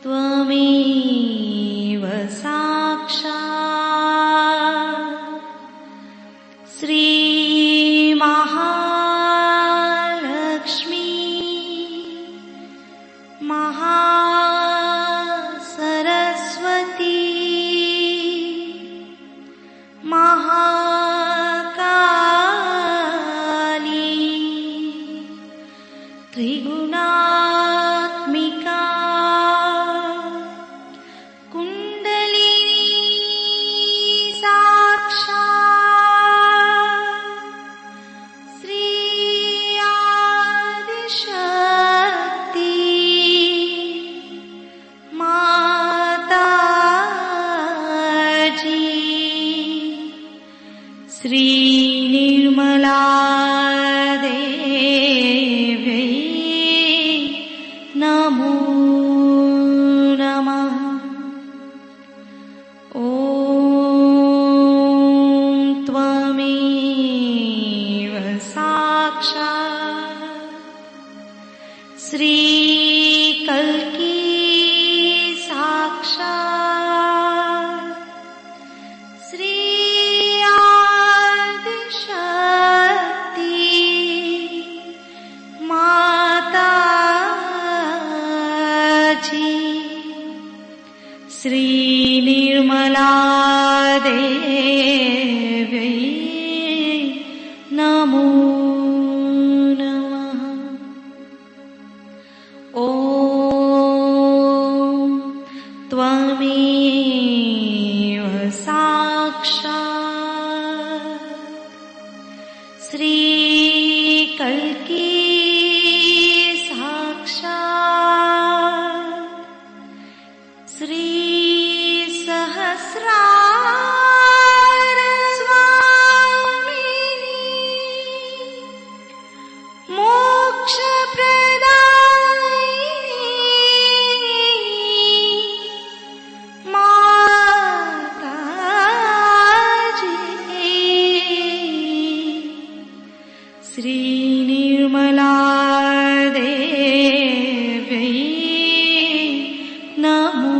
त्वमेव साक्षात् श्री महालक्ष्मी महासरस्वती महाकाली त्रिगुणात्मिका कुंडलिनी साक्षात् श्री आदिशक्ति माताजी श्री निर्मला देवी नमो नमः। ॐ त्वमेव साक्षात् श्री कल्की साक्षात् श्री आदिशक्ति माताजी श्री निर्मला देवी नमो नमः। ॐ त्वमेव साक्षात् श्री कल्की साक्षात् श्री सहस्रार स्वामिनी मोक्ष प्रदायिनी माताजी श्री निर्मला देवी नमो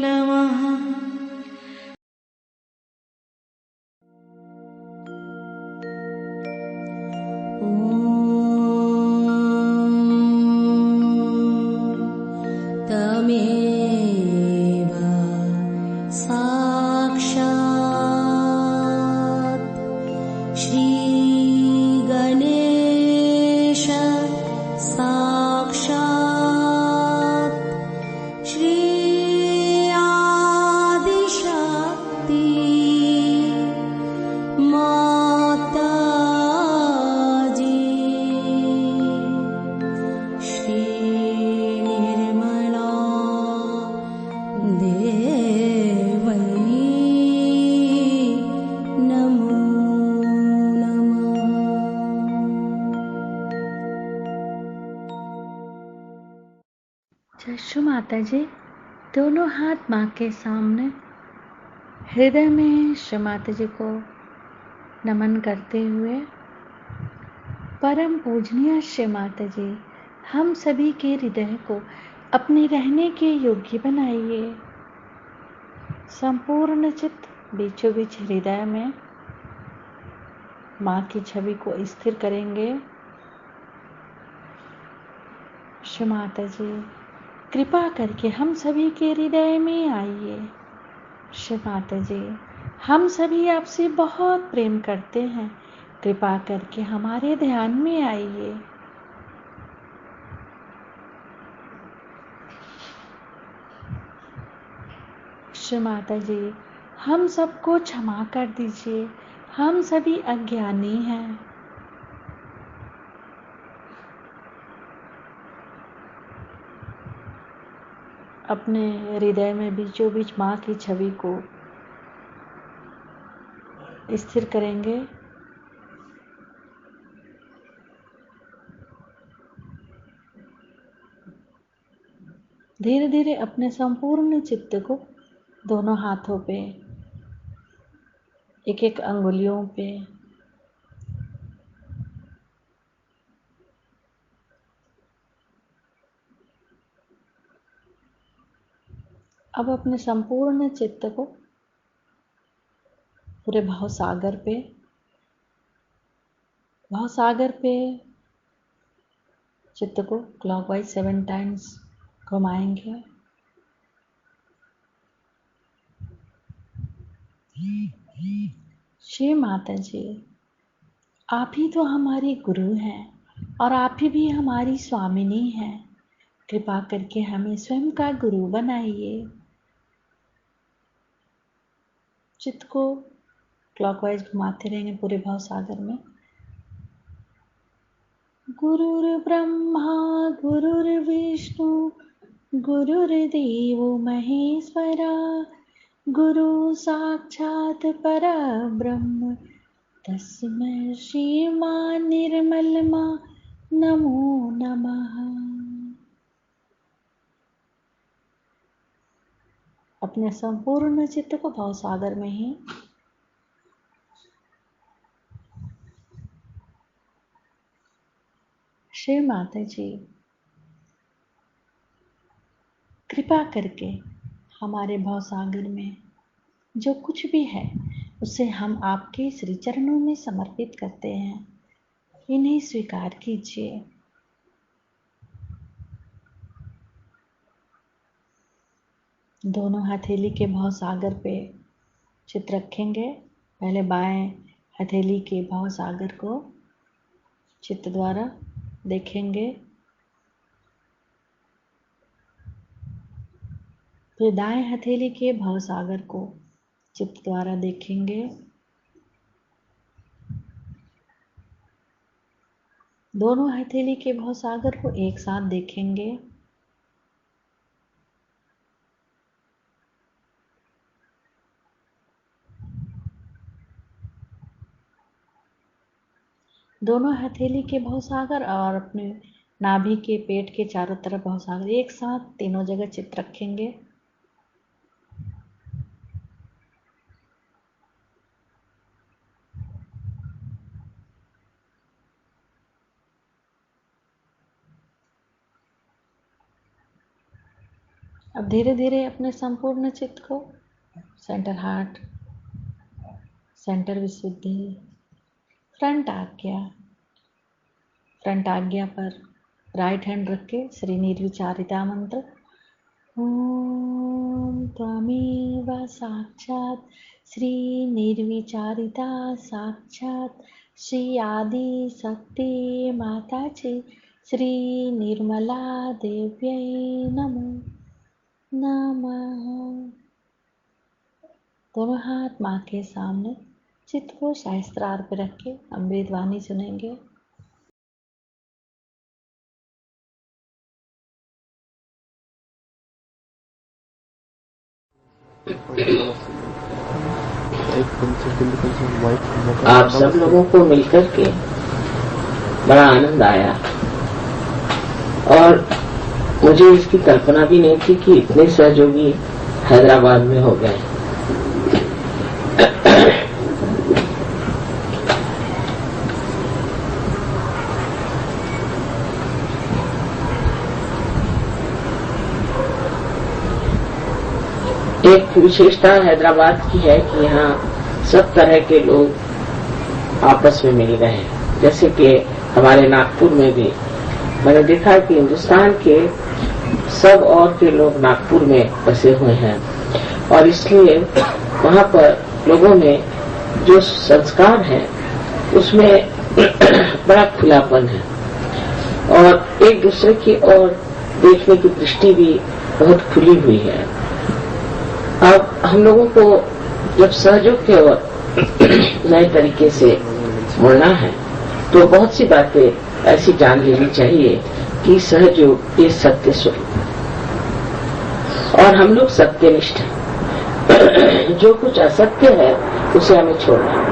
नमः। तमेव साक्षात् श्री गणेश साक्षात् श्री आदिशक्ति माताजी श्री निर्मला देवी नमो नमः। जशु माता जी दोनों हाथ माँ के सामने हृदय में श्री माता जी को नमन करते हुए, परम पूजनीय श्री माता जी हम सभी के हृदय को अपने रहने के योग्य बनाइए। संपूर्ण चित्त बीचों बीच हृदय में माँ की छवि को स्थिर करेंगे। श्री माता जी कृपा करके हम सभी के हृदय में आइए। श्री माता जी हम सभी आपसे बहुत प्रेम करते हैं, कृपा करके हमारे ध्यान में आइए। श्री माता जी हम सबको क्षमा कर दीजिए, हम सभी अज्ञानी हैं। अपने हृदय में बीचों बीच माँ की छवि को स्थिर करेंगे। धीरे धीरे अपने संपूर्ण चित्त को दोनों हाथों पे, एक एक अंगुलियों पे अब अपने संपूर्ण चित्त को पूरे भाव सागर पे चित्त को क्लॉकवाइज 7 टाइम्स घुमाएंगे। श्री माता जी, आप ही तो हमारी गुरु हैं और आप ही भी हमारी स्वामिनी हैं। कृपा करके हमें स्वयं का गुरु बनाइए। चित्त को क्लॉकवाइज घुमाते रहेंगे पूरे भाव सागर में। गुरुर् ब्रह्मा गुरुर्विष्णु गुरुर्देवो महेश्वरा गुरु साक्षात् परब्रह्म तस्मै श्रीमान निर्मलमा नमो नमः। अपने संपूर्ण चित्त को भाव सागर में ही श्री माता जी, कृपा करके हमारे भाव सागर में जो कुछ भी है उसे हम आपके श्री चरणों में समर्पित करते हैं। इन्हें स्वीकार कीजिए। दोनों हथेली के भाव सागर पे चित्त रखेंगे। पहले बाएं हथेली के भाव सागर को चित्त द्वारा देखेंगे, फिर दाएं हथेली के भाव सागर को चित्त द्वारा देखेंगे। दोनों हथेली के भाव सागर को एक साथ देखेंगे। दोनों हथेली के भाव सागर और अपने नाभि के पेट के चारों तरफ भाव सागर एक साथ तीनों जगह चित्त रखेंगे। अब धीरे धीरे अपने संपूर्ण चित्त को सेंटर हार्ट, सेंटर विशुद्धि, फ्रंट आज्ञा पर राइट हैंड रख के श्री निर्विचारिता मंत्र ओम त्वमेव साक्षात् श्री निर्विचारिता साक्षात् श्री आदि शक्ति माता जी श्री निर्मला देव्यै नमो नमः। दोनों हाथ माँ के सामने चित्त को शास्त्रार पे रख के अमृत वाणी सुनेंगे। आप सब लोगों को मिलकर के बड़ा आनंद आया और मुझे इसकी कल्पना भी नहीं थी कि इतने सहयोगी हैदराबाद में हो गए। एक विशेषता हैदराबाद की है कि यहाँ सब तरह के लोग आपस में मिल रहे हैं। जैसे कि हमारे नागपुर में भी मैंने देखा कि हिंदुस्तान के सब और के लोग नागपुर में बसे हुए हैं और इसलिए वहाँ पर लोगों में जो संस्कार है उसमें बड़ा खुलापन है और एक दूसरे की ओर देखने की दृष्टि भी बहुत खुली हुई है। अब हम लोगों को जब सहयोग के ओर नए तरीके से मुड़ना है तो बहुत सी बातें ऐसी जान लेनी चाहिए कि सहयोग ये सत्य स्वरूप और हम लोग सत्यनिष्ठ हैं। जो कुछ असत्य है उसे हमें छोड़ना है।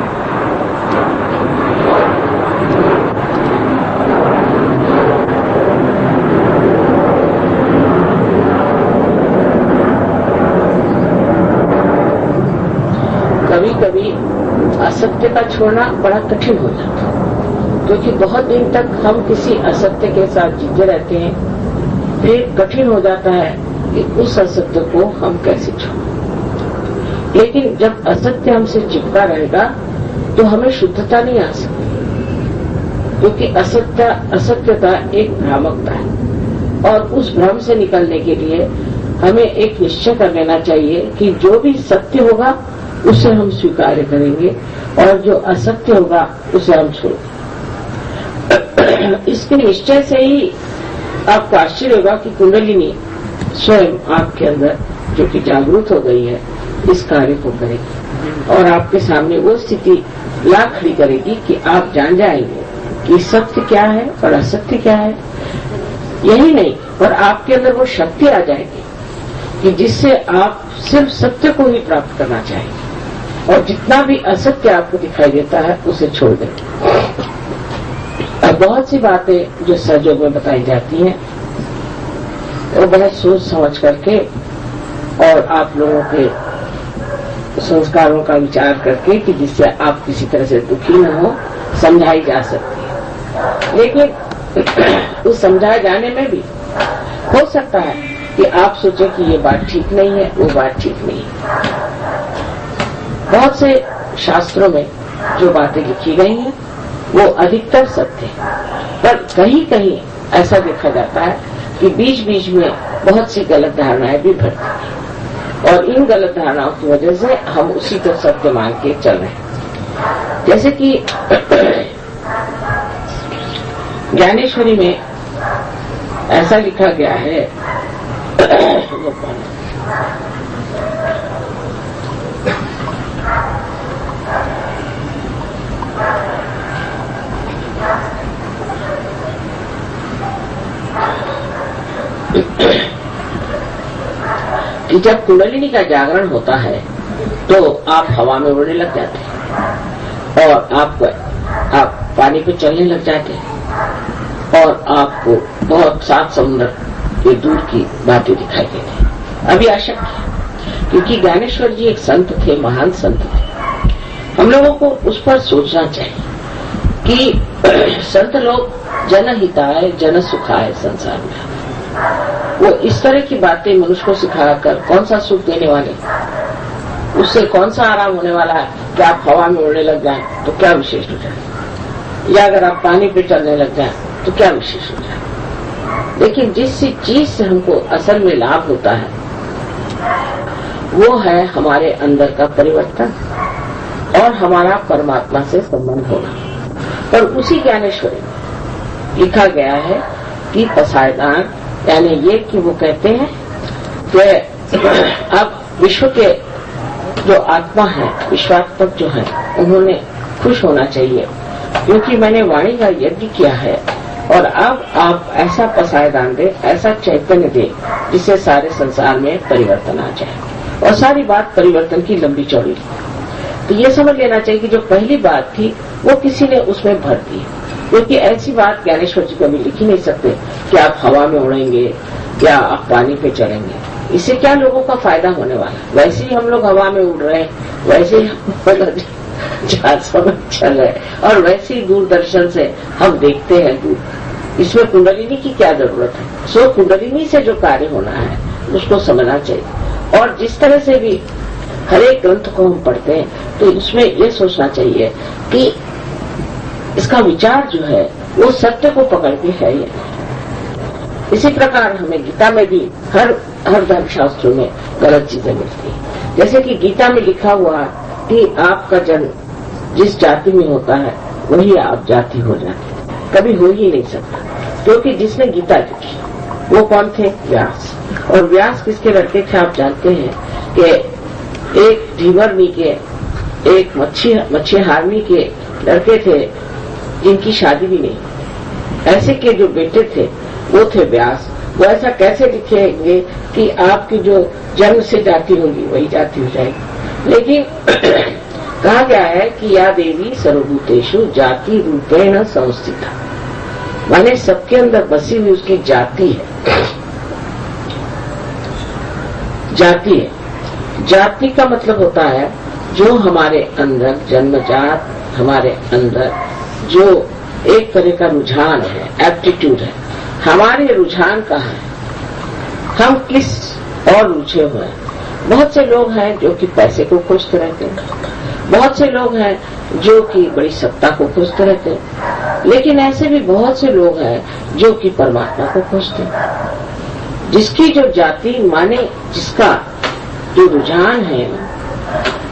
कभी कभी असत्य का छोड़ना बड़ा कठिन हो जाता है क्योंकि बहुत दिन तक हम किसी असत्य के साथ जीते रहते हैं। फिर कठिन हो जाता है कि उस असत्य को हम कैसे छोड़ें। लेकिन जब असत्य हमसे चिपका रहेगा तो हमें शुद्धता नहीं आ सकती, क्योंकि असत्यता एक भ्रामकता है। और उस भ्रम से निकलने के लिए हमें एक निश्चय कर लेना चाहिए कि जो भी सत्य होगा उसे हम स्वीकार करेंगे और जो असत्य होगा उसे हम छोड़ेंगे। इसके निश्चय से ही आपको आश्चर्य होगा कि कुंडलिनी स्वयं आपके अंदर जो कि जागरूक हो गई है इस कार्य को करेगी और आपके सामने वो स्थिति ला खड़ी करेगी कि आप जान जाएंगे कि सत्य क्या है और असत्य क्या है। यही नहीं, पर आपके अंदर वो शक्ति आ जाएगी कि जिससे आप सिर्फ सत्य को ही प्राप्त करना चाहेंगे और जितना भी असत्य आपको दिखाई देता है उसे छोड़ देंगे। अब बहुत सी बातें जो सहयोग में बताई जाती हैं वो बहुत सोच समझ करके और आप लोगों के संस्कारों का विचार करके कि जिससे आप किसी तरह से दुखी न हो समझाई जा सकती है। लेकिन उस समझाए जाने में भी हो सकता है कि आप सोचें कि ये बात ठीक नहीं है, वो बात ठीक नहीं है। बहुत से शास्त्रों में जो बातें लिखी गई हैं वो अधिकतर सत्य है, पर कहीं कहीं ऐसा देखा जाता है कि बीच बीच में बहुत सी गलत धारणाएं भी भरती हैं और इन गलत धारणाओं की वजह से हम उसी को सत्य मान के चल रहे हैं। जैसे कि ज्ञानेश्वरी में ऐसा लिखा गया है कि जब कुंडलिनी का जागरण होता है तो आप हवा में उड़ने लग जाते हैं और आप पानी पे चलने लग जाते हैं और आपको बहुत सात समुद्र के दूर की बातें दिखाई देती हैं। अभी अशक्य है, क्योंकि ज्ञानेश्वर जी एक संत थे, महान संत थे। हम लोगों को उस पर सोचना चाहिए कि संत लोग जनहिताय जन सुखाय संसार में, वो इस तरह की बातें मनुष्य को सिखाकर कौन सा सुख देने वाले, उससे कौन सा आराम होने वाला है कि आप हवा में उड़ने लग जाएं तो क्या विशेष हो जाए, या अगर आप पानी पे चलने लग जाएं तो क्या विशेष हो जाए। लेकिन जिस चीज से हमको असल में लाभ होता है वो है हमारे अंदर का परिवर्तन और हमारा परमात्मा से संबंध होना। और उसी ज्ञानेश्वरी में लिखा गया है कि पसायदान, यानी ये कि वो कहते हैं कि अब विश्व के जो आत्मा है, विश्वात्मक जो है, उन्होंने खुश होना चाहिए क्योंकि मैंने वाणी का यज्ञ किया है और अब आप ऐसा पसायदान दे, ऐसा चैतन्य दे जिससे सारे संसार में परिवर्तन आ जाए। और सारी बात परिवर्तन की लंबी चौड़ी थी। तो ये समझ लेना चाहिए कि जो पहली बात थी वो किसी ने उसमें भर दी, क्योंकि ऐसी बात ज्ञानेश्वर जी कभी लिख ही नहीं सकते कि आप हवा में उड़ेंगे या आप पानी पे चढ़ेंगे। इससे क्या लोगों का फायदा होने वाला है? वैसे ही हम लोग हवा में उड़ रहे हैं, वैसे ही हम जहाजों में चल रहे हैं और वैसे ही दूरदर्शन से हम देखते हैं दूर। इसमें कुंडलिनी की क्या जरूरत है? सो कुंडलिनी से जो कार्य होना है उसको समझना चाहिए। और जिस तरह से भी हर एक ग्रंथ को हम पढ़ते हैं तो इसमें ये सोचना चाहिए कि इसका विचार जो है वो सत्य को पकड़ के है या नहीं। इसी प्रकार हमें गीता में भी हर धर्म शास्त्रों में गलत चीजें मिलती है। जैसे कि गीता में लिखा हुआ कि आपका जन्म जिस जाति में होता है वही आप जाति हो जाते, कभी हो ही नहीं सकता, क्योंकि जिसने गीता लिखी वो कौन थे? व्यास। और व्यास किसके लड़के थे? आप जानते हैं कि एक ढीवरनी के, एक मच्छीहारनी के लड़के थे जिनकी शादी भी नहीं। ऐसे के जो बेटे थे वो थे व्यास। वो ऐसा कैसे लिखेंगे कि आपकी जो जन्म से जाति होगी वही जाति हो जाएगी। लेकिन कहा गया है कि या देवी सर्वभूतेषु जाति रूपेण संस्थिता, माने सबके अंदर बसी हुई उसकी जाति है। जाति है, जाति का मतलब होता है जो हमारे अंदर जन्मजात, हमारे अंदर जो एक तरह का रुझान है, एप्टीट्यूड है। हमारे रुझान कहाँ है? हम किस और उलझे हुए हैं। बहुत से लोग हैं जो कि पैसे को खोजते रहते हैं, बहुत से लोग हैं जो कि बड़ी सत्ता को खोजते रहते हैं, लेकिन ऐसे भी बहुत से लोग हैं जो कि परमात्मा को खोजते हैं। जिसकी जो जाति माने, जिसका जो रुझान है,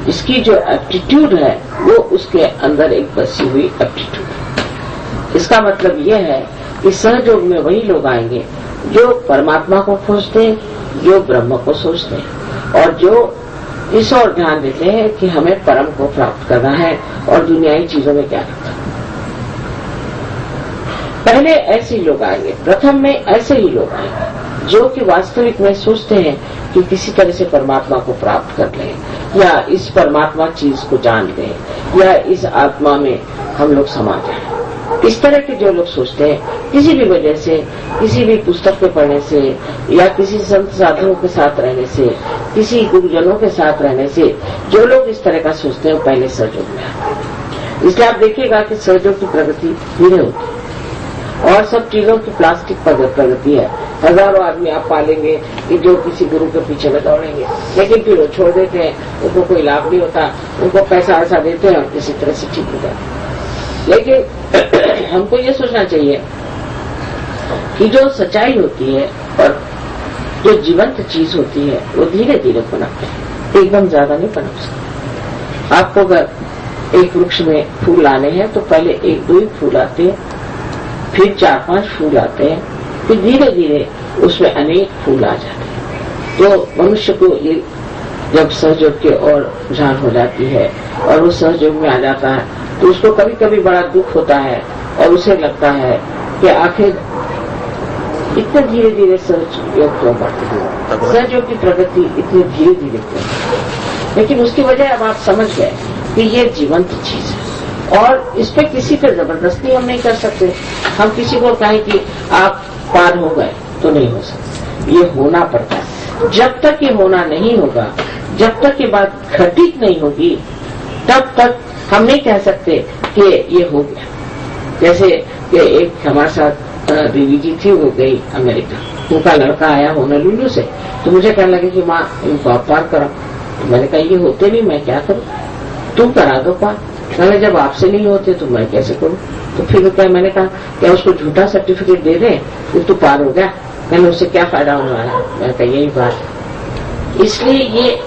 जिसकी जो एप्टीट्यूड है, वो उसके अंदर एक बसी हुई एप्टीट्यूड है। इसका मतलब यह है कि सहयोग में वही लोग आएंगे जो परमात्मा को खोजते हैं, जो ब्रह्म को सोचते हैं और जो इस ओर ध्यान देते हैं कि हमें परम को प्राप्त करना है और दुनियाई चीजों में क्या रखना है। पहले ऐसे ही लोग आएंगे, प्रथम में ऐसे ही लोग आएंगे जो कि वास्तविक में सोचते हैं कि किसी तरह से परमात्मा को प्राप्त कर लें या इस परमात्मा चीज को जान लें या इस आत्मा में हम लोग समा जाएं। इस तरह के जो लोग सोचते हैं, किसी भी वजह से, किसी भी पुस्तक के पढ़ने से या किसी संत साधुओं के साथ रहने से, किसी गुरुजनों के साथ रहने से, जो लोग इस तरह का सोचते हैं पहले सहयोग में आते। इसलिए आप देखिएगा कि सहयोग की प्रगति धीरे होती है और सब चीजों की प्लास्टिक प्रगति है। हजारों आदमी आप पालेंगे कि जो किसी गुरु के पीछे में दौड़ेंगे, लेकिन फिर वो छोड़ देते हैं, उनको कोई लाभ नहीं होता, उनको पैसा ऐसा देते हैं और किसी तरह से ठीक हो जाते हैं। लेकिन हमको ये सोचना चाहिए कि जो सच्चाई होती है और जो जीवंत चीज होती है वो धीरे धीरे पनपते हैं, एकदम ज्यादा नहीं पनप सकते। आपको अगर एक वृक्ष में फूल आने हैं तो पहले 1-2 ही फूल आते हैं, फिर 4-5 फूल आते हैं, फिर धीरे धीरे उसमें अनेक फूल आ जाते हैं। तो मनुष्य को ये जब सहयोग की ओर रुझान हो जाती है और वो सहयोग में आ जाता है तो उसको कभी कभी बड़ा दुख होता है और उसे लगता है कि आखिर इतने धीरे धीरे सहयोग क्यों बढ़ती है, सहयोग की प्रगति इतनी धीरे धीरे क्यों। लेकिन उसकी वजह अब आप समझ गए कि ये जीवंत चीज है और इस पे किसी पे जबरदस्ती हम नहीं कर सकते। हम किसी को कहें कि आप पार हो गए तो नहीं हो सकते, ये होना पड़ता है। जब तक ये होना नहीं होगा, जब तक ये बात घटित नहीं होगी, तब तक हम नहीं कह सकते कि ये हो गया। जैसे कि एक हमारे साथ देवी जी थी, वो गई अमेरिका, उनका लड़का आया होनोलुलु से, तो मुझे कहने लगे कि माँ इनको आप पार करो। तो मैंने कहा ये होते नहीं, मैं क्या करूँ, तुम करा दो पार। मैंने जब आपसे नहीं होते तो मैं कैसे करूँ। तो फिर क्या मैंने कहा क्या उसको झूठा सर्टिफिकेट दे दें फिर तो पार हो गया, मैंने उससे क्या फायदा होने वाला। मैंने कहा यही बात, इसलिए ये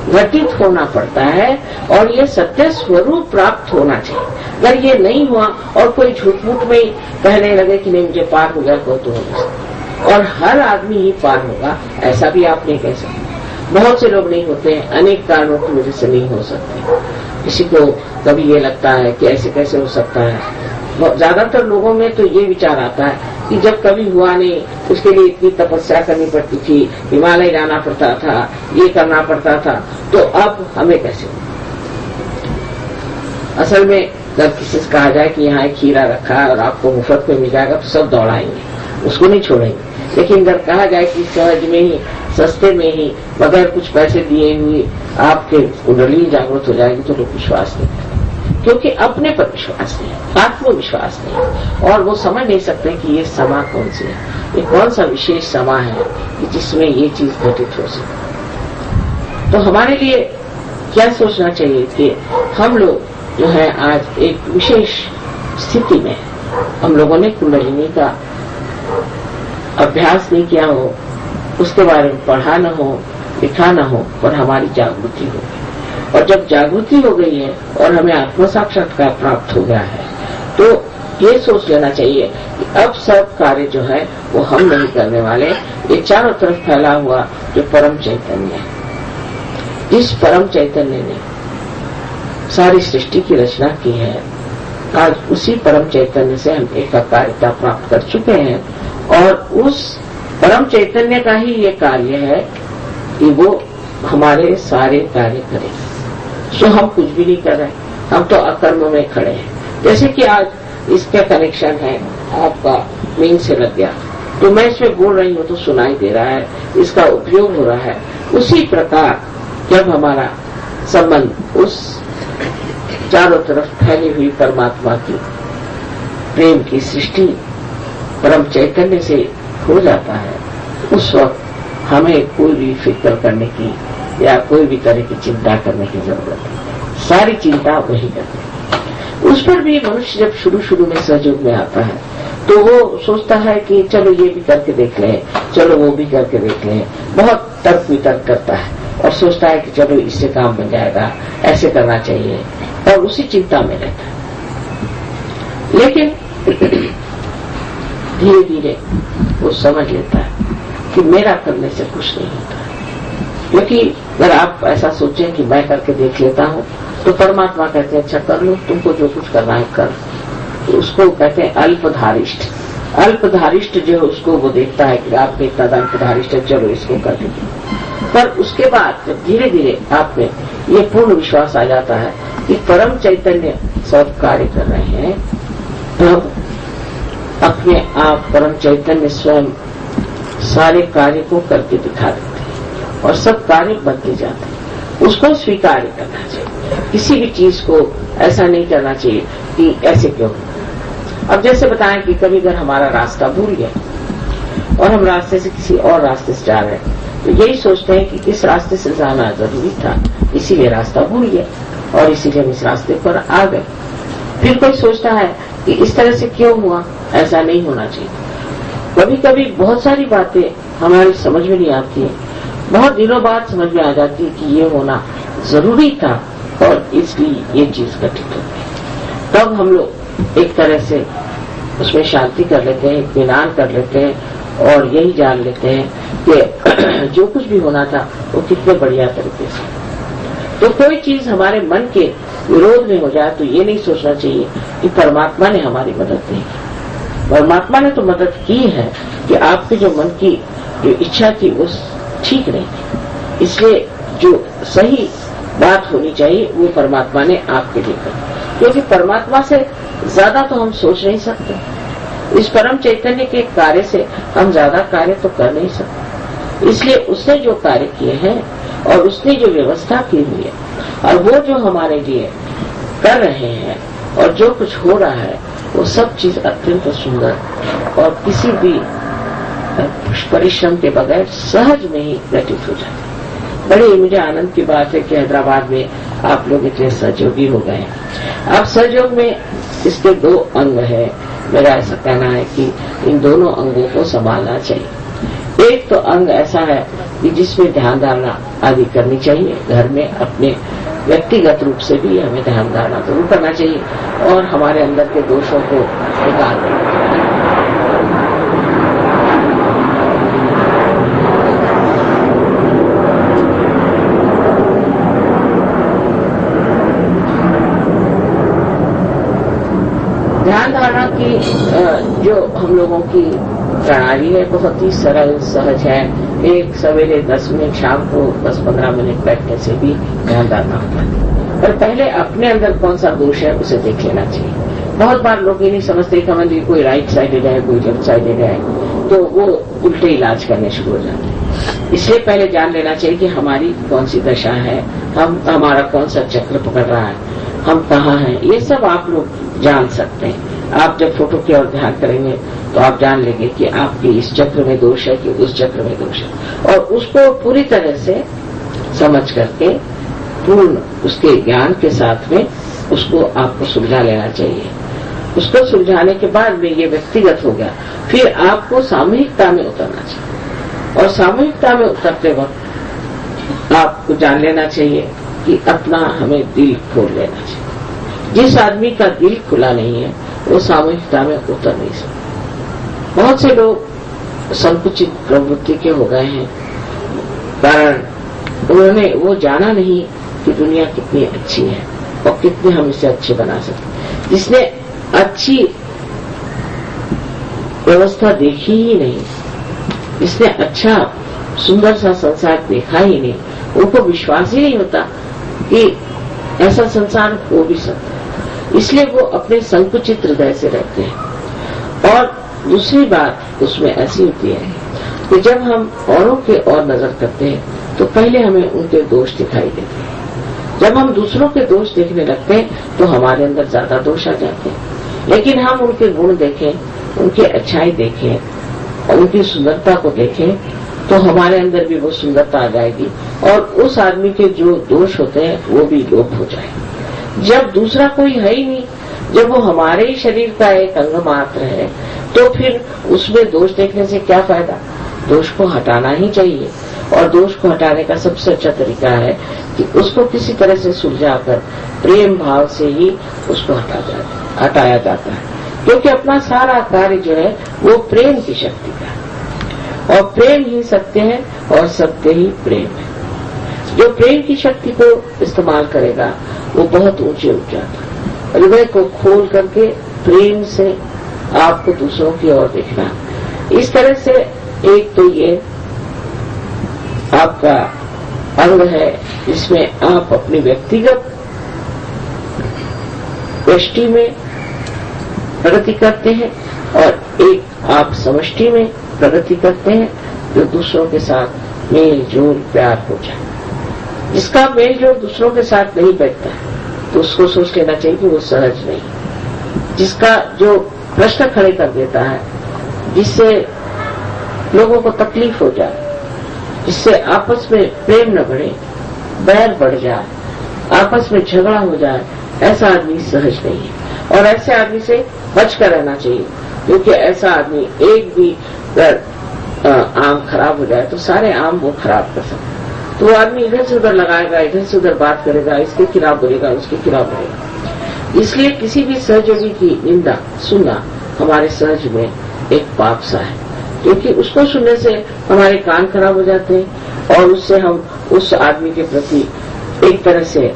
घटित होना पड़ता है और ये सत्य स्वरूप प्राप्त होना चाहिए। अगर ये नहीं हुआ और कोई झूठ मूठ में कहने लगे कि नहीं मुझे पार हो गया, कोई तो हो नहीं सकता और हर आदमी ही पार होगा, ऐसा भी आप नहीं कह सकते। बहुत से लोग नहीं होते हैं, अनेक कारणों की वजह से नहीं हो सकते। किसी को कभी ये लगता है कि ऐसे कैसे हो सकता है। ज्यादातर लोगों में तो ये विचार आता है कि जब कभी हुआ नहीं उसके लिए इतनी तपस्या करनी पड़ती थी, हिमालय जाना पड़ता था, ये करना पड़ता था, तो अब हमें कैसे हो। असल में जब किसी से कहा जाए कि यहाँ एक हीरा रखा है और आपको मुफ्त में मिल जाएगा तो सब दौड़ाएंगे, उसको नहीं छोड़ेंगे। लेकिन जब कहा जाए कि सहज में ही, सस्ते में ही, बगैर कुछ पैसे दिए हुए आपके कुंडली जागृत हो जाएगी तो लोग विश्वास नहीं करते, क्योंकि अपने पर विश्वास नहीं है, आत्मविश्वास नहीं है और वो समझ नहीं सकते कि ये समा कौन सी है, ये कौन सा विशेष समा है कि जिसमें ये चीज घटित हो सके। तो हमारे लिए क्या सोचना चाहिए कि हम लोग जो है आज एक विशेष स्थिति में, हम लोगों ने कुंडलिनी का अभ्यास नहीं किया हो, उसके बारे में पढ़ा न हो, लिखा न हो, पर हमारी जागृति हो गई। और जब जागृति हो गई है और हमें आत्म साक्षात्कार प्राप्त हो गया है तो ये सोच लेना चाहिए कि अब सब कार्य जो है वो हम नहीं करने वाले। ये चारों तरफ फैला हुआ जो परम चैतन्य है, जिस परम चैतन्य ने सारी सृष्टि की रचना की है, आज उसी परम चैतन्य से हम एकाकारिता प्राप्त कर चुके हैं और उस परम चैतन्य का ही ये कार्य है कि वो हमारे सारे कार्य करे। सो हम कुछ भी नहीं कर रहे, हम तो अकर्म में खड़े हैं। जैसे कि आज इसका कनेक्शन है आपका मेन से लग गया तो मैं इसमें बोल रही हूँ तो सुनाई दे रहा है, इसका उपयोग हो रहा है। उसी प्रकार जब हमारा संबंध उस चारों तरफ फैली हुई परमात्मा की प्रेम की सृष्टि परम चैतन्य से हो जाता है, उस वक्त हमें कोई भी फिक्र करने की या कोई भी तरह की चिंता करने की जरूरत है। सारी चिंता वही करते हैं। उस पर भी मनुष्य जब शुरू में सहयोग में आता है तो वो सोचता है कि चलो ये भी करके देख लें, चलो वो भी करके देख लें, बहुत तर्क वितर्क करता है और सोचता है कि चलो इससे काम बन जाएगा, ऐसे करना चाहिए, और उसी चिंता में रहता है। लेकिन धीरे धीरे वो समझ लेता है कि मेरा करने से कुछ नहीं होता, क्योंकि अगर आप ऐसा सोचें कि मैं करके देख लेता हूँ तो परमात्मा कहते हैं अच्छा कर लो, तुमको जो कुछ करना है कर। तो उसको कहते हैं अल्पधारिष्ठ। अल्पधारिष्ठ जो है उसको वो देखता है कि आपने इतना अल्पधारिष्ठ है, चलो इसको कर दीजिए। पर उसके बाद जब धीरे धीरे आप में ये पूर्ण विश्वास आ जाता है कि परम चैतन्य सब कार्य कर रहे हैं, तब अपने आप परम चैतन्य स्वयं सारे कार्य को करके दिखा देते हैं और सब कार्य बनते जाते हैं। उसको स्वीकार करना चाहिए, किसी भी चीज को ऐसा नहीं करना चाहिए कि ऐसे क्यों। अब जैसे बताएं कि कभी अगर हमारा रास्ता भूल गया और हम रास्ते से किसी और रास्ते से जा रहे हैं तो यही सोचते हैं कि इस रास्ते से जाना जरूरी था, इसीलिए रास्ता भूल गया और इसीलिए हम इस रास्ते पर आ गए। फिर कोई सोचता है कि इस तरह से क्यों हुआ, ऐसा नहीं होना चाहिए। कभी कभी बहुत सारी बातें हमारी समझ में नहीं आती है, बहुत दिनों बाद समझ में आ जाती है कि ये होना जरूरी था और इसलिए ये चीज घटित हो गई। तब हम लोग एक तरह से उसमें शांति कर लेते हैं, इत्मीनान कर लेते हैं और यही जान लेते हैं कि जो कुछ भी होना था वो कितने बढ़िया तरीके से। तो कोई चीज हमारे मन के विरोध में हो जाए तो ये नहीं सोचना चाहिए कि परमात्मा ने हमारी मदद नहीं की। परमात्मा ने तो मदद की है कि आपके जो मन की जो इच्छा थी वो ठीक नहीं थी, इसलिए जो सही बात होनी चाहिए वो परमात्मा ने आपके लिए करी, क्योंकि परमात्मा से ज्यादा तो हम सोच नहीं सकते। इस परम चैतन्य के कार्य से हम ज्यादा कार्य तो कर नहीं सकते, इसलिए उसने जो कार्य किए हैं और उसने जो व्यवस्था की हुई है और वो जो हमारे लिए कर रहे हैं और जो कुछ हो रहा है वो सब चीज अत्यंत सुंदर और किसी भी परिश्रम के बगैर सहज में ही घटित हो जाती। बड़ी मुझे आनंद की बात है कि हैदराबाद में आप लोग इतने सहयोगी हो गए हैं। आप सहयोग में इसके 2 अंग है। मेरा ऐसा कहना है कि इन दोनों अंगों को संभालना चाहिए। एक तो अंग ऐसा है कि जिसमें ध्यान धारणा आदि करनी चाहिए, घर में अपने व्यक्तिगत रूप से भी हमें ध्यान धारणा जरूर करना चाहिए और हमारे अंदर के दोषों को निकालना चाहिए। ध्यान धारणा की जो हम लोगों की प्रणाली है बहुत ही सरल सहज है। एक सवेरे 10 मिनट, शाम को 10-15 मिनट बैठने से भी ध्यान धारणा होता है। पर पहले अपने अंदर कौन सा दोष है उसे देख लेना चाहिए। बहुत बार लोग ये नहीं समझते कि हमारे कोई राइट साइडेड है, कोई लेफ्ट साइडेड है, तो वो उल्टे इलाज करने शुरू हो जाते हैं। इसलिए पहले जान लेना चाहिए कि हमारी कौन सी दशा है, हमारा कौन सा चक्र पकड़ रहा है, हम कहाँ हैं, ये सब आप लोग जान सकते हैं। आप जब फोटो की ओर ध्यान करेंगे तो आप जान लेंगे कि आपके इस चक्र में दोष है कि उस चक्र में दोष है, और उसको पूरी तरह से समझ करके पूर्ण उसके ज्ञान के साथ में उसको आपको सुलझा लेना चाहिए। उसको सुलझाने के बाद में ये व्यक्तिगत हो गया, फिर आपको सामूहिकता में उतरना चाहिए और सामूहिकता में उतरते वक्त आपको जान लेना चाहिए कि अपना हमें दिल खोल लेना चाहिए। जिस आदमी का दिल खुला नहीं है वो सामूहिकता में उतर नहीं सकता। बहुत से लोग संकुचित प्रवृत्ति के हो गए हैं, कारण उन्होंने वो जाना नहीं कि दुनिया कितनी अच्छी है और कितने हम इसे अच्छे बना सकते। जिसने अच्छी व्यवस्था देखी ही नहीं, जिसने अच्छा सुंदर सा संसार देखा ही नहीं, उनको विश्वास ही नहीं होता कि ऐसा संसार हो भी सकता है। इसलिए वो अपने संकुचित हृदय से रहते हैं। और दूसरी बात उसमें ऐसी होती है कि जब हम औरों के ओर नजर करते हैं तो पहले हमें उनके दोष दिखाई देते हैं। जब हम दूसरों के दोष देखने लगते हैं तो हमारे अंदर ज्यादा दोष आ जाते हैं। लेकिन हम उनके गुण देखें, उनकी अच्छाई देखें और उनकी सुंदरता को देखें तो हमारे अंदर भी वो सुंदरता आ जाएगी और उस आदमी के जो दोष होते हैं वो भी लोप हो जाएंगे। जब दूसरा कोई है ही नहीं, जब वो हमारे ही शरीर का एक अंग मात्र है, तो फिर उसमें दोष देखने से क्या फायदा। दोष को हटाना ही चाहिए और दोष को हटाने का सबसे अच्छा तरीका है कि उसको किसी तरह से सुलझाकर प्रेम भाव से ही उसको हटाया जाता है, क्योंकि अपना सारा कार्य जो है वो प्रेम की शक्ति का है और प्रेम ही सत्य है और सत्य ही प्रेम है। जो प्रेम की शक्ति को इस्तेमाल करेगा वो बहुत ऊंचे उठ जाता है। हृदय को खोल करके प्रेम से आपको दूसरों की ओर देखना, इस तरह से एक तो ये आपका अंग है जिसमें आप अपनी व्यक्तिगत दृष्टि में प्रगति करते हैं और एक आप समष्टि में प्रगति करते हैं जो दूसरों के साथ मेल जोल प्यार हो जाए। जिसका मेल जोल दूसरों के साथ नहीं बैठता है तो उसको सोच लेना चाहिए कि वो सहज नहीं। जिसका जो प्रश्न खड़े कर देता है, जिससे लोगों को तकलीफ हो जाए, जिससे आपस में प्रेम न बढ़े, बैर बढ़ जाए, आपस में झगड़ा हो जाए, ऐसा आदमी सहज नहीं है और ऐसे आदमी से बचकर रहना चाहिए, क्योंकि ऐसा आदमी एक भी आम खराब हो जाए तो सारे आम वो खराब कर सकते। तो वो आदमी इधर से उधर लगाएगा, इधर से उधर बात करेगा, इसके खिलाफ बोलेगा, उसके खिलाफ बोलेगा। इसलिए किसी भी सहयोगी की निंदा सुनना हमारे सहज में एक पाप सा है, क्योंकि उसको सुनने से हमारे कान खराब हो जाते हैं और उससे हम उस आदमी के प्रति एक तरह से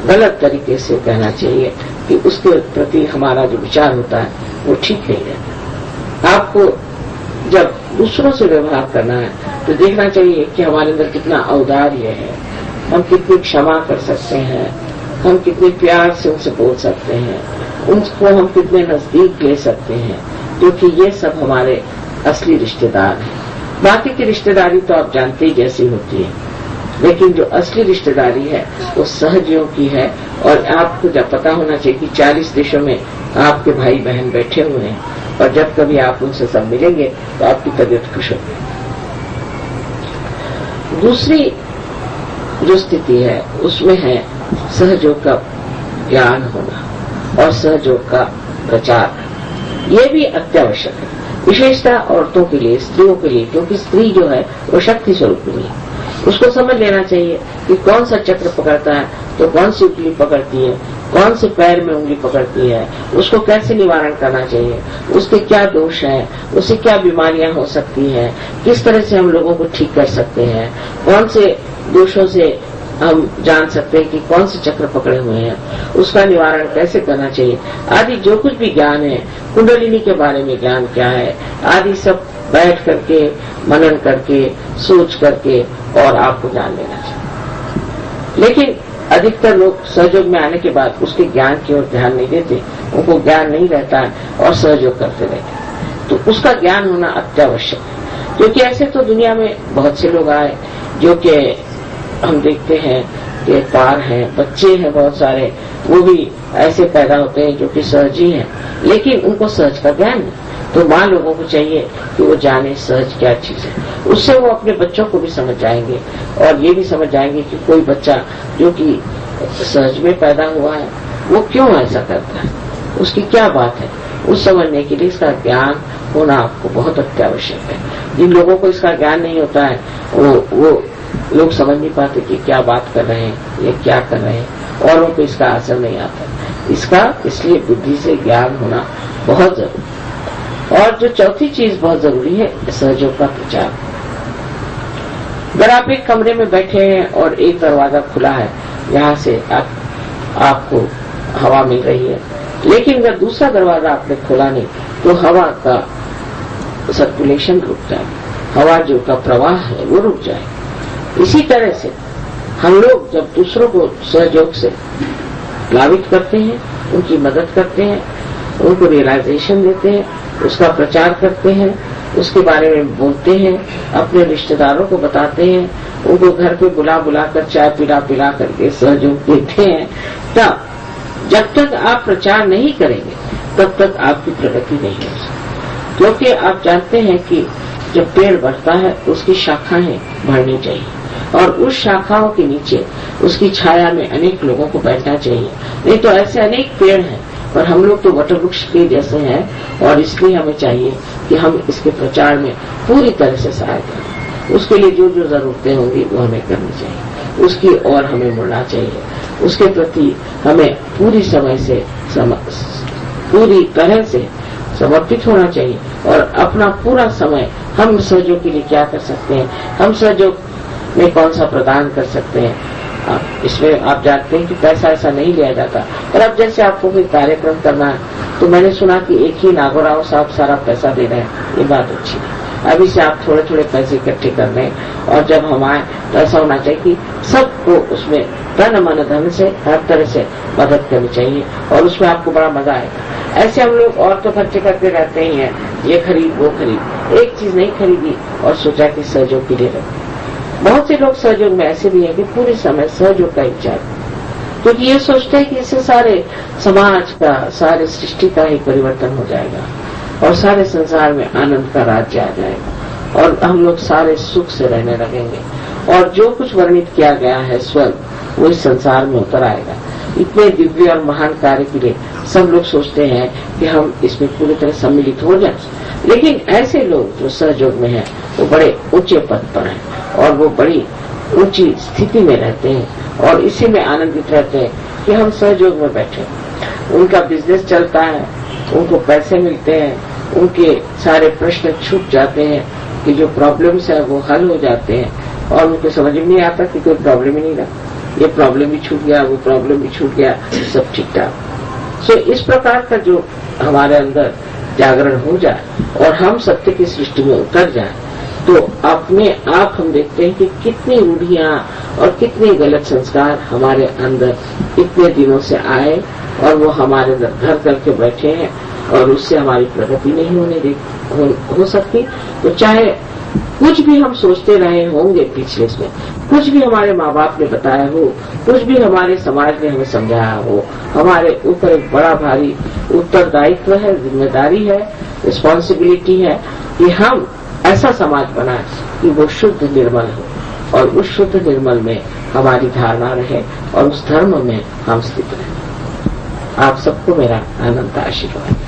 गलत तरीके से कहना चाहिए कि उसके प्रति हमारा जो विचार होता है वो ठीक नहीं रहता। आपको जब दूसरों से व्यवहार करना है तो देखना चाहिए कि हमारे अंदर कितना औदार्य है, हम कितनी क्षमा कर सकते हैं, हम कितने प्यार से उनसे बोल सकते हैं, उनको हम कितने नजदीक ले सकते हैं, क्योंकि ये सब हमारे असली रिश्तेदार हैं। बाकी की रिश्तेदारी तो आप जानते ही जैसी होती है, लेकिन जो असली रिश्तेदारी है वो सहजियों की है। और आपको जब पता होना चाहिए कि 40 देशों में आपके भाई बहन बैठे हुए हैं और जब कभी आप उनसे सब मिलेंगे तो आपकी तबीयत खुश होगी। दूसरी जो स्थिति है उसमें है सहयोग का ज्ञान होना और सहयोग का प्रचार। ये भी अत्यावश्यक है, विशेषतः औरतों के लिए, स्त्रियों के लिए, क्योंकि स्त्री जो है वो शक्ति स्वरूप है। उसको समझ लेना चाहिए कि कौन सा चक्र पकड़ता है तो कौन सी उंगली पकड़ती है, कौन से पैर में उंगली पकड़ती है, उसको कैसे निवारण करना चाहिए, उसके क्या दोष है, उसे क्या बीमारियां हो सकती हैं, किस तरह से हम लोगों को ठीक कर सकते हैं, कौन से दोषों से हम जान सकते हैं कि कौन से चक्र पकड़े हुए हैं, उसका निवारण कैसे करना चाहिए, आदि जो कुछ भी ज्ञान है, कुंडलिनी के बारे में ज्ञान क्या है, आदि सब बैठ करके मनन करके सोच करके और आपको जान लेना चाहिए। लेकिन अधिकतर लोग सहयोग में आने के बाद उसके ज्ञान की ओर ध्यान नहीं देते, उनको ज्ञान नहीं रहता है और सहयोग करते रहते, तो उसका ज्ञान होना अत्यावश्यक है। क्योंकि ऐसे तो दुनिया में बहुत से लोग आए जो कि हम देखते हैं कि पार हैं, बच्चे हैं बहुत सारे, वो भी ऐसे पैदा होते हैं जो कि सहजी हैं, लेकिन उनको सहज का ज्ञान नहीं। तो माँ लोगों को चाहिए कि वो जाने सहज क्या चीज है, उससे वो अपने बच्चों को भी समझ जाएंगे और ये भी समझ जाएंगे कि कोई बच्चा जो कि सहज में पैदा हुआ है वो क्यों ऐसा करता है, उसकी क्या बात है। उस समझने के लिए इसका ज्ञान होना आपको बहुत अत्यावश्यक है। जिन लोगों को इसका ज्ञान नहीं होता है वो लोग समझ नहीं पाते कि क्या बात कर रहे हैं, ये क्या कर रहे हैं, औरों को इसका असर नहीं आता। इसका इसलिए बुद्धि से ज्ञान होना बहुत जरूरी। और जो चौथी चीज बहुत जरूरी है, सहयोग का प्रचार। अगर आप एक कमरे में बैठे हैं और एक दरवाजा खुला है, यहाँ से आपको हवा मिल रही है, लेकिन अगर दूसरा दरवाजा आपने खोला नहीं तो हवा का सर्कुलेशन रुक जाए, हवा जो का प्रवाह है वो रुक जाए। इसी तरह से हम लोग जब दूसरों को सहयोग से लाभित करते हैं, उनकी मदद करते हैं, उनको रियलाइजेशन देते हैं, उसका प्रचार करते हैं, उसके बारे में बोलते हैं, अपने रिश्तेदारों को बताते हैं, उनको घर पे बुला कर चाय पिला करके सहयोग देते हैं, तब जब तक आप प्रचार नहीं करेंगे तब तक आपकी प्रगति नहीं हो सकती। क्योंकि आप जानते हैं कि जब पेड़ बढ़ता है उसकी शाखाएं बढ़नी चाहिए और उस शाखाओं के नीचे उसकी छाया में अनेक लोगों को बैठना चाहिए। नहीं तो ऐसे अनेक पेड़ हैं पर हम लोग तो वटवृक्ष के जैसे हैं और इसलिए हमें चाहिए कि हम इसके प्रचार में पूरी तरह से सहायता करें। उसके लिए जो जो जरूरतें होंगी वो हमें करनी चाहिए, उसकी ओर हमें मुड़ना चाहिए, उसके प्रति हमें पूरी तरह से समर्पित होना चाहिए और अपना पूरा समय हम सहयोग के लिए क्या कर सकते हैं, हम सहयोग में कौन सा प्रदान कर सकते हैं। इसमें आप जानते हैं कि पैसा ऐसा नहीं लिया जाता, पर अब जैसे आपको कोई कार्यक्रम करना है तो मैंने सुना कि एक ही नागोराव साहब सारा पैसा दे रहे हैं, ये बात अच्छी नहीं। अभी से आप थोड़े थोड़े पैसे इकट्ठे कर लें और जब हम आए तो ऐसा होना चाहिए कि सबको उसमें तन मन धन से हर तरह से मदद करनी चाहिए और उसमें आपको बड़ा मजा आएगा। ऐसे हम लोग और तो खर्चे करते रहते ही हैं, ये खरीद वो खरीद, एक चीज नहीं खरीदी और सोचा कि सहयोग के लिए रखें। बहुत से लोग सहयोग में ऐसे भी हैं कि पूरे समय सहयोग का विचार, क्योंकि ये सोचते हैं कि इससे सारे समाज का, सारे सृष्टि का ही परिवर्तन हो जाएगा और सारे संसार में आनंद का राज्य आ जाएगा और हम लोग सारे सुख से रहने लगेंगे और जो कुछ वर्णित किया गया है स्वर्ग वो इस संसार में उतर आएगा। इतने दिव्य और महान कार्य के लिए सब लोग सोचते हैं कि हम इसमें पूरी तरह सम्मिलित हो जाएं, लेकिन ऐसे लोग जो सहयोग में हैं वो बड़े ऊंचे पद पर हैं और वो बड़ी ऊंची स्थिति में रहते हैं और इसी में आनंदित रहते हैं कि हम सहयोग में बैठे। उनका बिजनेस चलता है, उनको पैसे मिलते हैं, उनके सारे प्रश्न छूट जाते हैं कि जो प्रॉब्लम्स है वो हल हो जाते हैं और उनको समझ में नहीं आता कि कोई प्रॉब्लम ही नहीं रहा, ये प्रॉब्लम भी छूट गया, वो प्रॉब्लम भी छूट गया, सब ठीक ठाक। सो इस प्रकार का जो हमारे अंदर जागरण हो जाए और हम सत्य की सृष्टि में उतर जाए तो अपने आप हम देखते हैं कि कितनी रूढ़ियां और कितने गलत संस्कार हमारे अंदर इतने दिनों से आए और वो हमारे अंदर घर करके बैठे हैं और उससे हमारी प्रगति नहीं हो सकती। तो चाहे कुछ भी हम सोचते रहे होंगे पिछले में, कुछ भी हमारे माँ बाप ने बताया हो, कुछ भी हमारे समाज ने हमें समझाया हो, हमारे ऊपर एक बड़ा भारी उत्तरदायित्व है, जिम्मेदारी है, रिस्पॉन्सिबिलिटी है कि हम ऐसा समाज बनाए कि वो शुद्ध निर्मल हो और उस शुद्ध निर्मल में हमारी धारणा रहे और उस धर्म में हम स्थित रहे। आप सबको मेरा अनंत आशीर्वाद।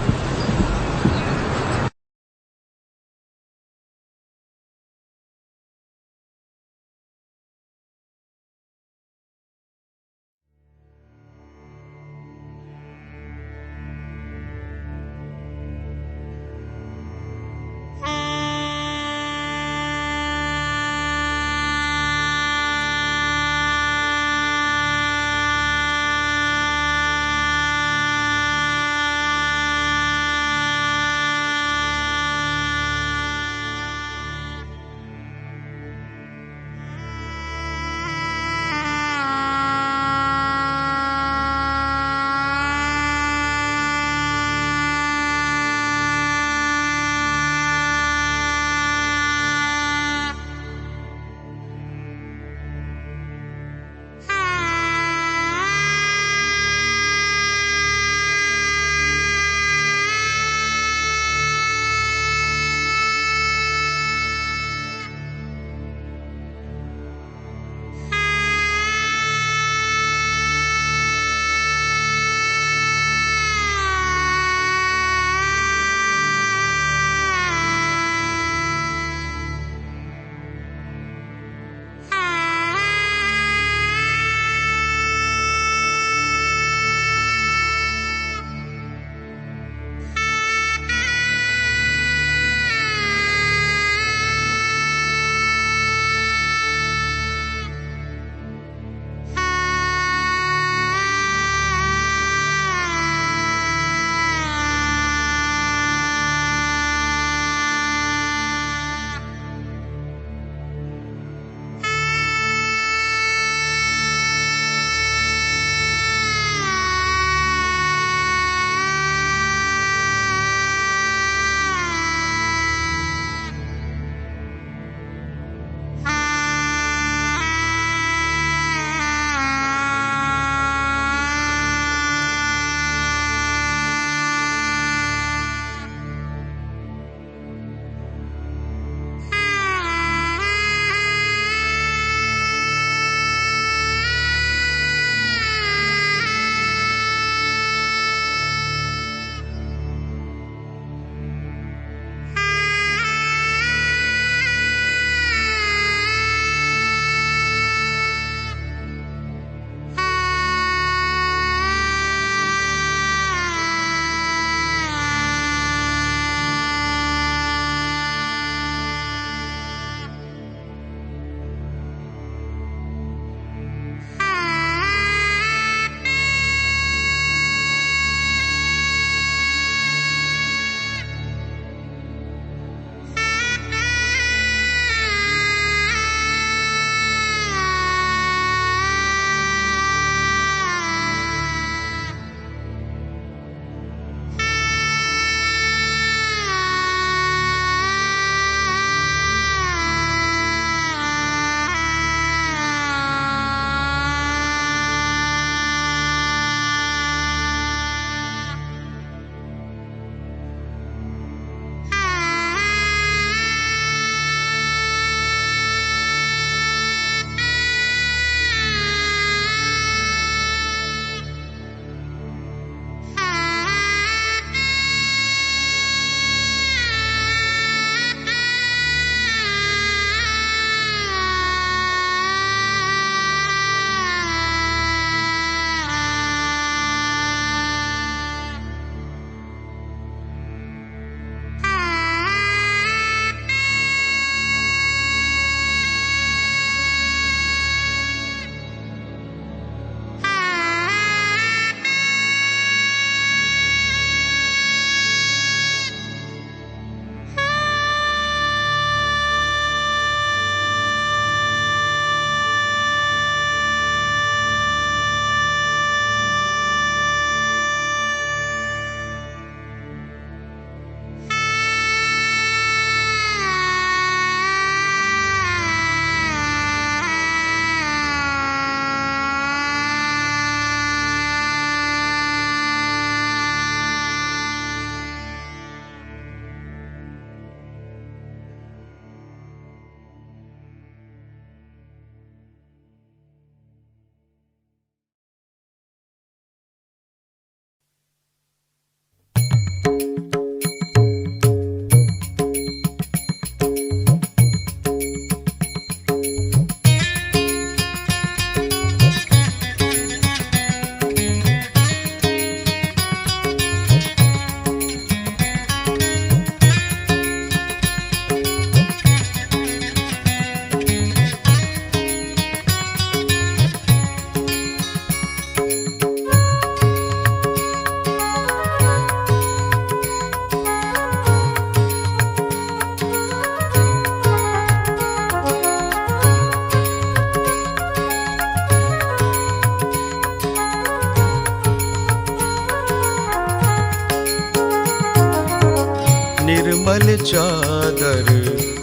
निर्मल चादर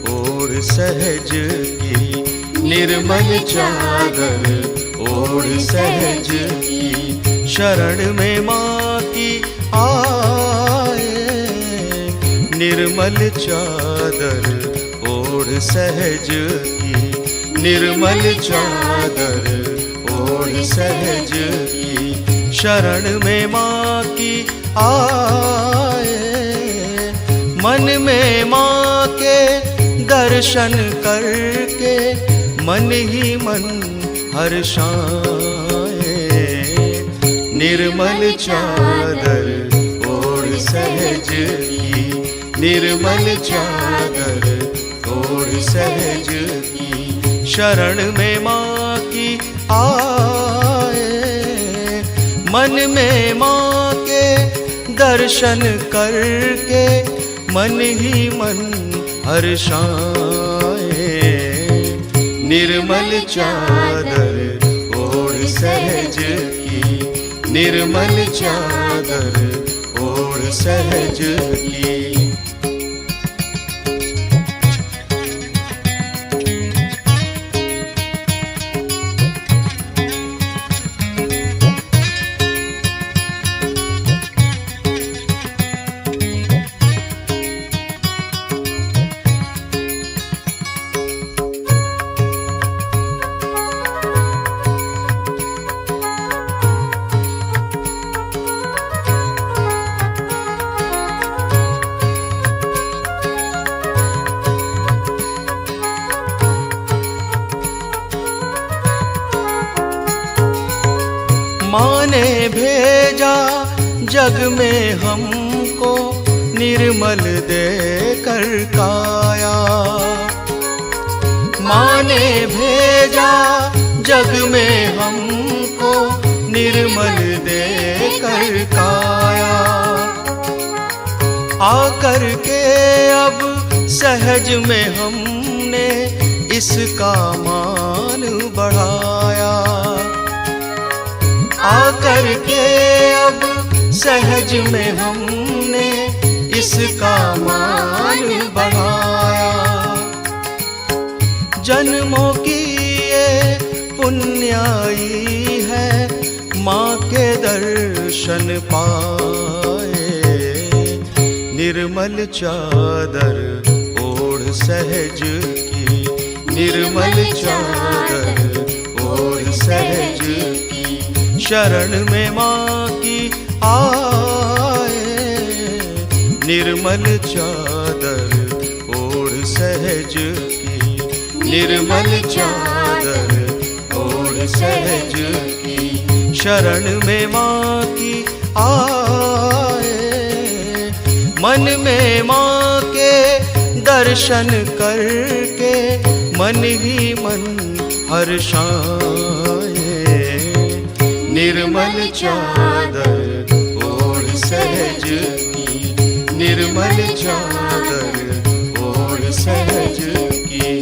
ओढ़ सहज की, निर्मल चादर ओढ़ सहज की, शरण में माँ की आए। निर्मल चादर ओढ़ सहज की, निर्मल चादर ओढ़ सहज की, शरण में माँ की आए। मन में माँ के दर्शन करके मन ही मन हर्षाए। निर्मल चादर ओढ़ सहज की, निर्मल चादर ओढ़ सहज की, शरण में माँ की आए। मन में माँ के दर्शन करके मन ही मन हर्षाए। निर्मल चादर ओढ़ सहज की, निर्मल चादर ओढ़ सहज की। माँ ने भेजा जग में हमको निर्मल देकर काया। माँ ने भेजा जग में हमको निर्मल देकर काया। आकर के अब सहज में हमने इसका मान बढ़ाया। आकर के अब सहज में हमने इसका मान बढ़ाया। जन्मों की ये पुण्याई है माँ के दर्शन पाए। निर्मल चादर ओढ़ सहज की, निर्मल चादर ओढ़ सहज की, शरण में माँ की आए। निर्मल चादर ओढ़ सहज की, निर्मल चादर ओढ़ सहज की, शरण में माँ की आए। मन में माँ के दर्शन करके मन ही मन हर्षाए। निर्मल चादर ओढ़ सहज की, निर्मल चादर ओढ़ सहज की।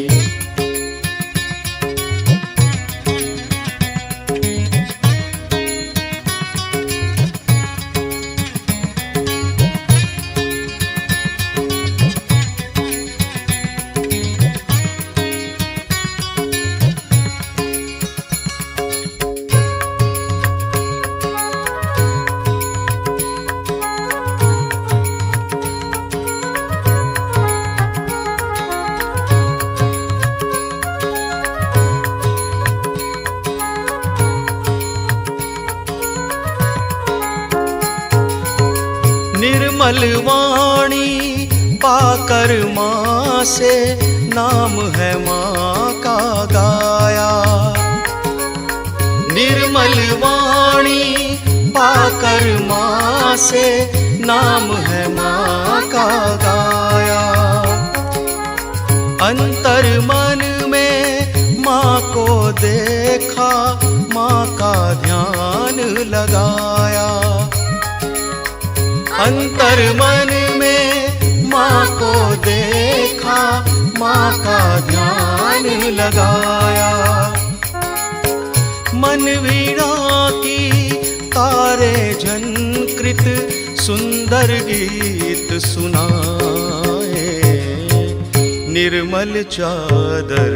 निर्मल वाणी पाकर माँ से नाम है माँ का गाया। निर्मल वाणी पाकर माँ से नाम है माँ का गाया। अंतर मन में माँ को देखा, माँ का ध्यान लगाया। अंतर मन में माँ को देखा, माँ का ध्यान लगाया। मन वीणा की तारे झनकृत सुंदर गीत सुनाए। निर्मल चादर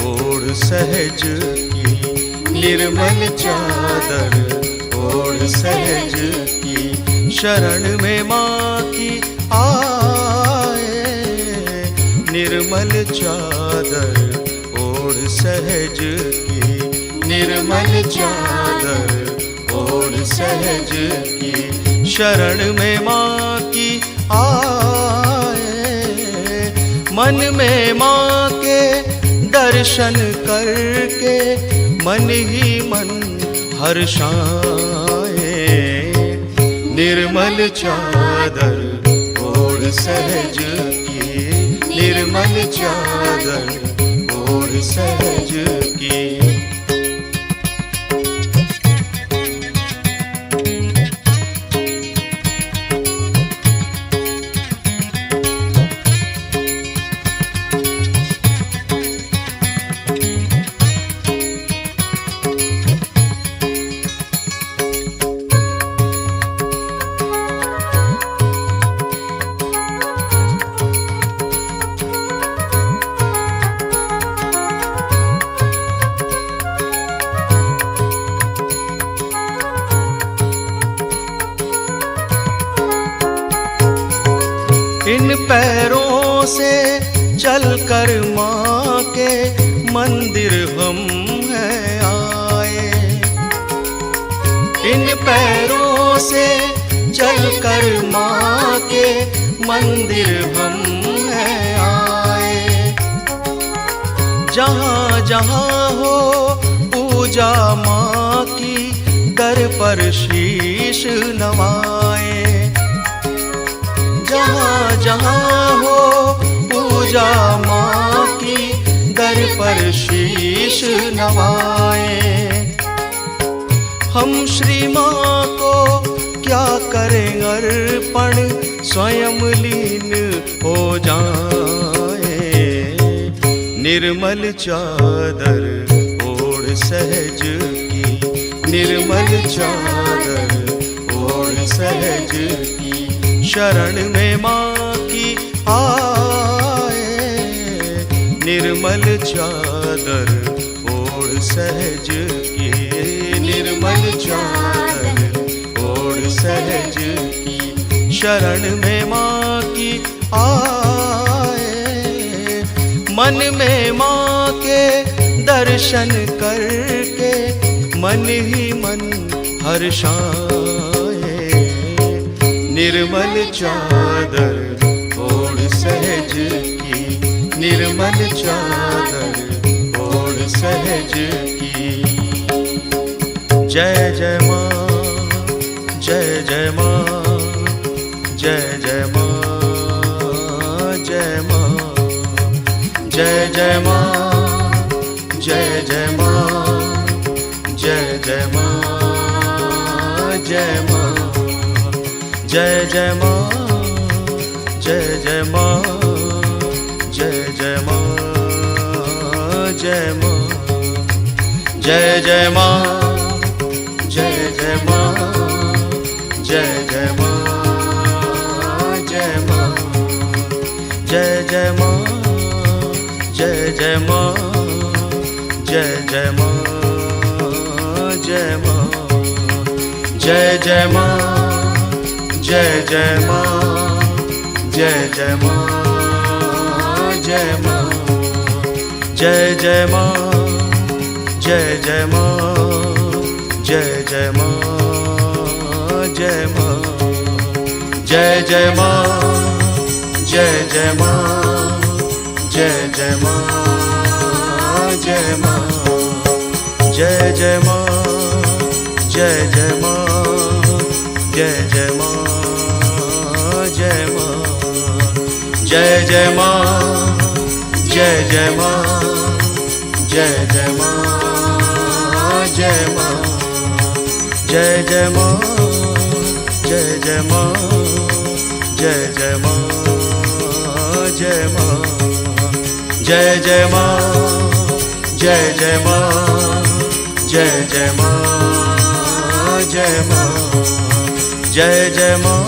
ओढ़ सहज की, निर्मल चादर ओढ़ सहज की, शरण में माँ की आए। निर्मल चादर ओढ़ सहज की, निर्मल चादर ओढ़ सहज की, शरण में माँ की आए। मन में माँ के दर्शन करके मन ही मन हर्षाए। निर्मल चादर ओढ़ सहज की, निर्मल चादर ओढ़ सहज की। इन पैरों से चलकर माँ के मंदिर हम हैं आए। इन पैरों से चलकर माँ के मंदिर हम हैं आए। जहाँ जहाँ हो पूजा माँ की, दर पर शीश नवाए। जहाँ जहाँ हो पूजा माँ की, दर पर शीश नवाए। हम श्री माँ को क्या करें अर्पण, स्वयं लीन हो जाए। निर्मल चादर ओढ़ सहज की, निर्मल चादर ओढ़ सहज की, शरण में माँ की आए। निर्मल चादर ओढ़ सहज की, निर्मल चादर ओढ़ सहज की, शरण में माँ की आए। मन में माँ के दर्शन करके मन ही मन हर्षाए। निर्मल चादर ओढ़ सहज की, निर्मल चादर ओढ़ सहज की। जय जय माँ, जय जय माँ, जय जय माँ, जय माँ, जय जय माँ, जय जय माँ, जय जय माँ, जय माँ, जय जय माँ, जय जय माँ, जय जय माँ, जय माँ, जय जय माँ, जय जय माँ, जय जय माँ, जय माँ, जय जय माँ, जय जय माँ, जय जय माँ, जय माँ, जय जय माँ, जय जय माँ, जय जय माँ, जय माँ, जय जय माँ, जय जय माँ, जय जय माँ, जय माँ, जय जय माँ, जय जय माँ, जय जय माँ, जय माँ, जय जय माँ, जय जय माँ, जय जय माँ, जय माँ, जय जय माँ, जय जय माँ, जय जय माँ, जय माँ, जय जय माँ, जय जय माँ, जय जय माँ, जय माँ, जय जय माँ, जय जय माँ, जय जय माँ, जय माँ, जय जय माँ,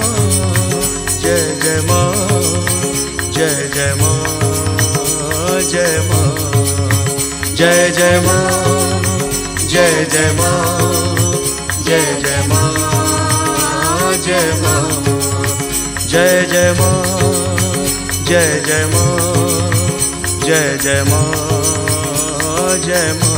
जय जय माँ, जय जय माँ, जय माँ, जय जय माँ, जय जय माँ, जय जय माँ, जय माँ, जय जय माँ, जय जय माँ, जय जय माँ, जय माँ।